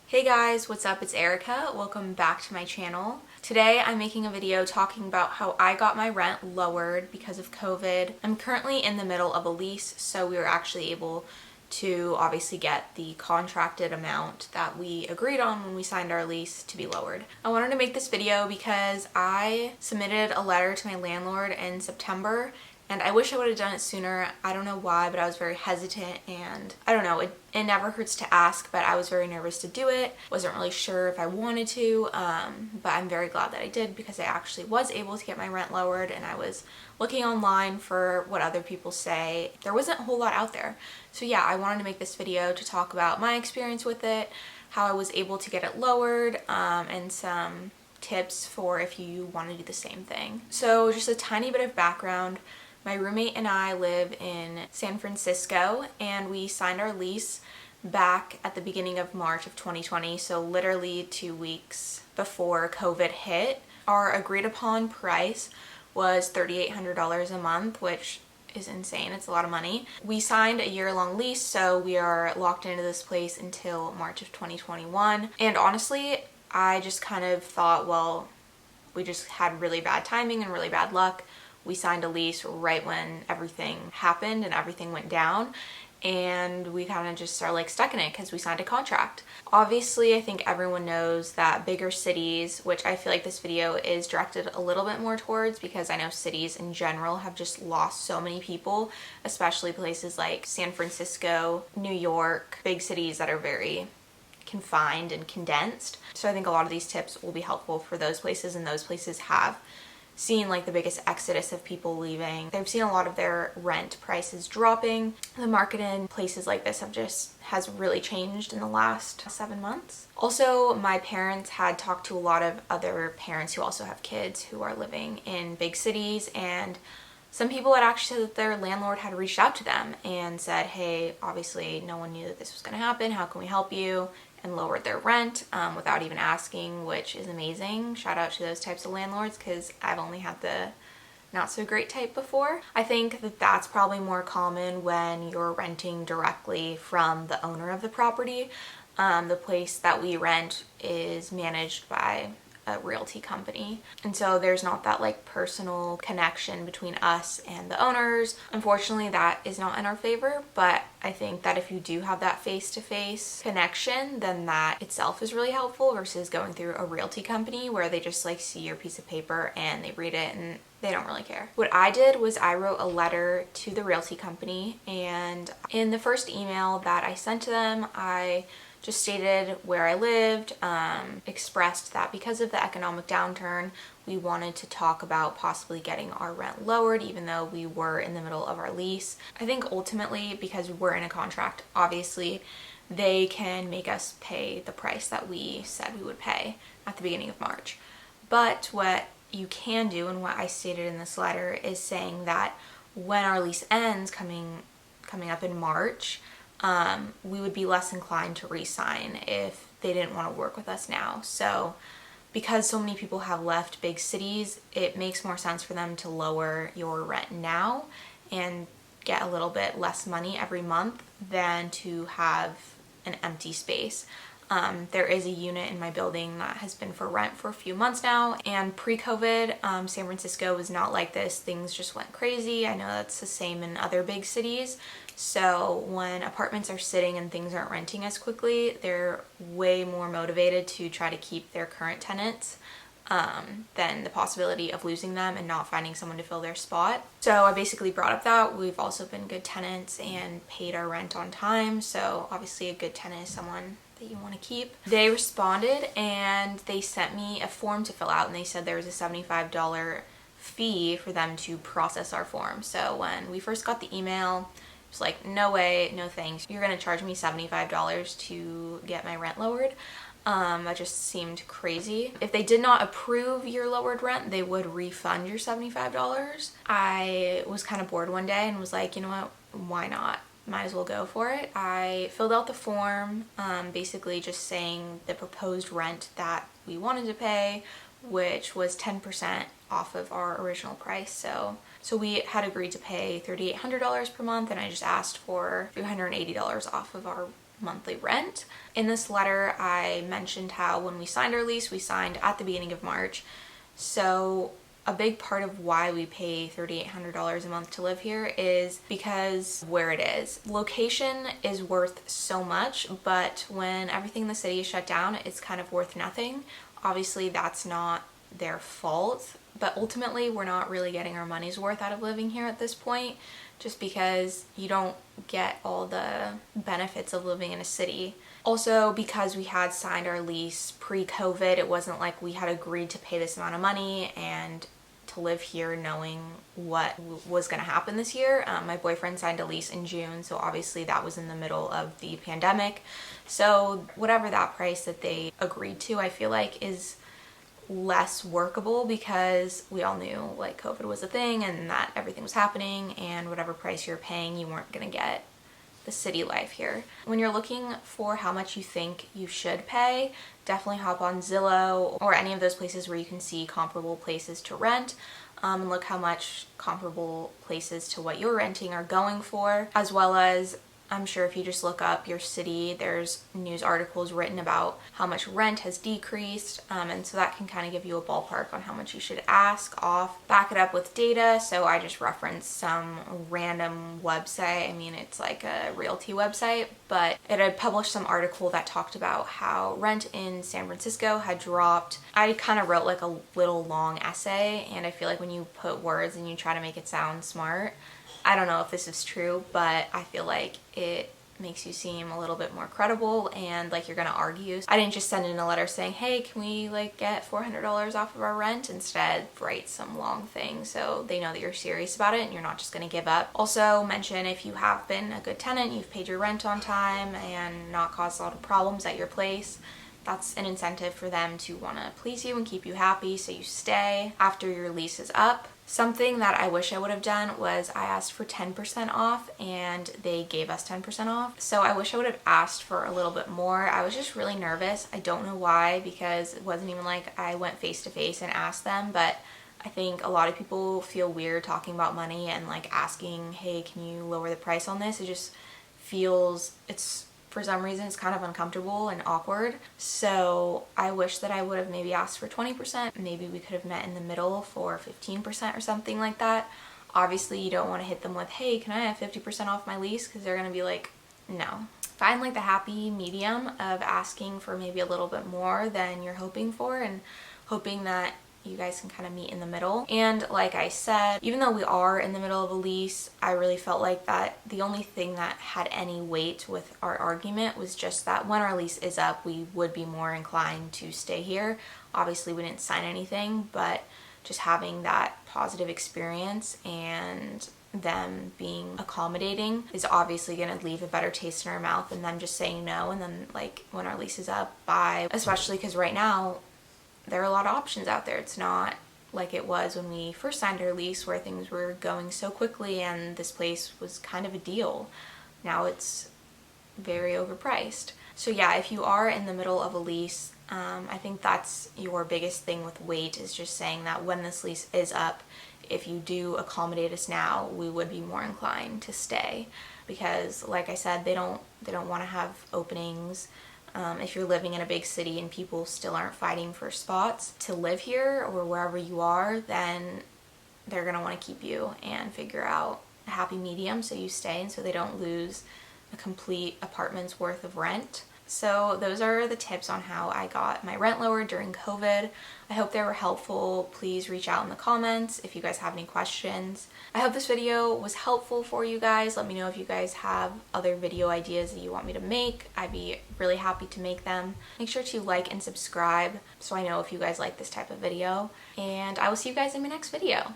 Hey guys, what's up? It's Erica. Welcome back to my channel. Today I'm making a video talking about how I got my rent lowered because of COVID. I'm currently in the middle of a lease, so we were actually able to obviously get the contracted amount that we agreed on when we signed our lease to be lowered. I wanted to make this video because I submitted a letter to my landlord in September and I wish I would have done it sooner. I don't know why, but I was very hesitant and I don't know, it never hurts to ask, but I was very nervous to do it. Wasn't really sure if I wanted to, but I'm very glad that I did because I actually was able to get my rent lowered, and I was looking online for what other people say. There wasn't a whole lot out there. So yeah, I wanted to make this video to talk about my experience with it, how I was able to get it lowered, and some tips for if you want to do the same thing. So just a tiny bit of background. My roommate and I live in San Francisco, and we signed our lease back at the beginning of March of 2020, so literally 2 weeks before COVID hit. Our agreed upon price was $3,800 a month, which is insane. It's a lot of money. We signed a year-long lease, so we are locked into this place until March of 2021. And honestly, I just kind of thought, well, we just had really bad timing and really bad luck. We signed a lease right when everything happened and everything went down, and we kind of just are like stuck in it because we signed a contract. Obviously, I think everyone knows that bigger cities, which I feel like this video is directed a little bit more towards because I know cities in general have just lost so many people, especially places like San Francisco, New York, big cities that are very confined and condensed. So I think a lot of these tips will be helpful for those places, and those places have seen like the biggest exodus of people leaving. They've seen a lot of their rent prices dropping. The market in places like this has really changed in the last 7 months. Also, my parents had talked to a lot of other parents who also have kids who are living in big cities, and some people had actually said that their landlord had reached out to them and said, hey, obviously no one knew that this was going to happen. How can we help you? And lowered their rent without even asking, which is amazing. Shout out to those types of landlords because I've only had the not so great type before. I think that that's probably more common when you're renting directly from the owner of the property. The place that we rent is managed by a realty company, and so there's not that like personal connection between us and the owners. Unfortunately, that is not in our favor, but I think that if you do have that face-to-face connection, then that itself is really helpful versus going through a realty company where they just like see your piece of paper and they read it and they don't really care. What I did was I wrote a letter to the realty company, and in the first email that I sent to them, I just stated where I lived, expressed that because of the economic downturn, we wanted to talk about possibly getting our rent lowered even though we were in the middle of our lease. I think ultimately, because we're in a contract, obviously they can make us pay the price that we said we would pay at the beginning of March. But what you can do, and what I stated in this letter, is saying that when our lease ends coming up in March, we would be less inclined to re-sign if they didn't want to work with us now. So because so many people have left big cities, it makes more sense for them to lower your rent now and get a little bit less money every month than to have an empty space. There is a unit in my building that has been for rent for a few months now, and pre-COVID, San Francisco was not like this. Things just went crazy. I know that's the same in other big cities. So when apartments are sitting and things aren't renting as quickly, they're way more motivated to try to keep their current tenants than the possibility of losing them and not finding someone to fill their spot. So I basically brought up that we've also been good tenants and paid our rent on time. So obviously a good tenant is someone that you want to keep. They responded and they sent me a form to fill out, and they said there was a $75 fee for them to process our form. So when we first got the email, it was like, no way, no thanks. You're going to charge me $75 to get my rent lowered. That just seemed crazy. If they did not approve your lowered rent, they would refund your $75. I was kind of bored one day and was like, you know what, why not? Might as well go for it. I filled out the form, basically just saying the proposed rent that we wanted to pay, which was 10% off of our original price. So we had agreed to pay $3,800 per month, and I just asked for $380 off of our monthly rent. In this letter, I mentioned how when we signed our lease, we signed at the beginning of March. So a big part of why we pay $3,800 a month to live here is because of where it is. Location is worth so much, but when everything in the city is shut down, it's kind of worth nothing. Obviously, that's not their fault, but ultimately we're not really getting our money's worth out of living here at this point, just because you don't get all the benefits of living in a city. Also, because we had signed our lease pre-COVID, it wasn't like we had agreed to pay this amount of money and to live here knowing what was going to happen this year. My boyfriend signed a lease in June, so obviously that was in the middle of the pandemic. So whatever that price that they agreed to, I feel like is less workable, because we all knew like COVID was a thing and that everything was happening, and whatever price you're paying, you weren't going to get the city life here. When you're looking for how much you think you should pay, definitely hop on Zillow or any of those places where you can see comparable places to rent. And look how much comparable places to what you're renting are going for, as well as I'm sure if you just look up your city, there's news articles written about how much rent has decreased, and so that can kind of give you a ballpark on how much you should ask off. Back it up with data, so I just referenced some random website. I mean, it's like a realty website, but it had published some article that talked about how rent in San Francisco had dropped. I kind of wrote like a little long essay, and I feel like when you put words and you try to make it sound smart, I don't know if this is true, but I feel like it makes you seem a little bit more credible and like you're gonna argue. I didn't just send in a letter saying, hey, can we like get $400 off of our rent? Instead, write some long thing so they know that you're serious about it and you're not just gonna give up. Also mention if you have been a good tenant, you've paid your rent on time and not caused a lot of problems at your place. That's an incentive for them to want to please you and keep you happy, so you stay after your lease is up. Something that I wish I would have done was I asked for 10% off and they gave us 10% off. So I wish I would have asked for a little bit more. I was just really nervous. I don't know why, because it wasn't even like I went face to face and asked them, but I think a lot of people feel weird talking about money and like asking, hey, can you lower the price on this? It just feels, for some reason, it's kind of uncomfortable and awkward. So I wish that I would have maybe asked for 20%. Maybe we could have met in the middle for 15% or something like that. Obviously, you don't want to hit them with, hey, can I have 50% off my lease? Because they're going to be like, no. Find like the happy medium of asking for maybe a little bit more than you're hoping for, and hoping that you guys can kind of meet in the middle. And like I said, even though we are in the middle of a lease, I really felt like that the only thing that had any weight with our argument was just that when our lease is up, we would be more inclined to stay here. Obviously, we didn't sign anything, but just having that positive experience and them being accommodating is obviously going to leave a better taste in our mouth than them just saying no and then like when our lease is up, bye. Especially because right now there are a lot of options out there. It's not like it was when we first signed our lease where things were going so quickly and this place was kind of a deal. Now it's very overpriced. So yeah, if you are in the middle of a lease, I think that's your biggest thing with wait, is just saying that when this lease is up, if you do accommodate us now, we would be more inclined to stay, because like I said, they don't want to have openings. If you're living in a big city and people still aren't fighting for spots to live here or wherever you are, then they're going to want to keep you and figure out a happy medium so you stay and so they don't lose a complete apartment's worth of rent. So those are the tips on how I got my rent lowered during COVID. I hope they were helpful. Please reach out in the comments if you guys have any questions. I hope this video was helpful for you guys. Let me know if you guys have other video ideas that you want me to make. I'd be really happy to make them. Make sure to like and subscribe so I know if you guys like this type of video. And I will see you guys in my next video.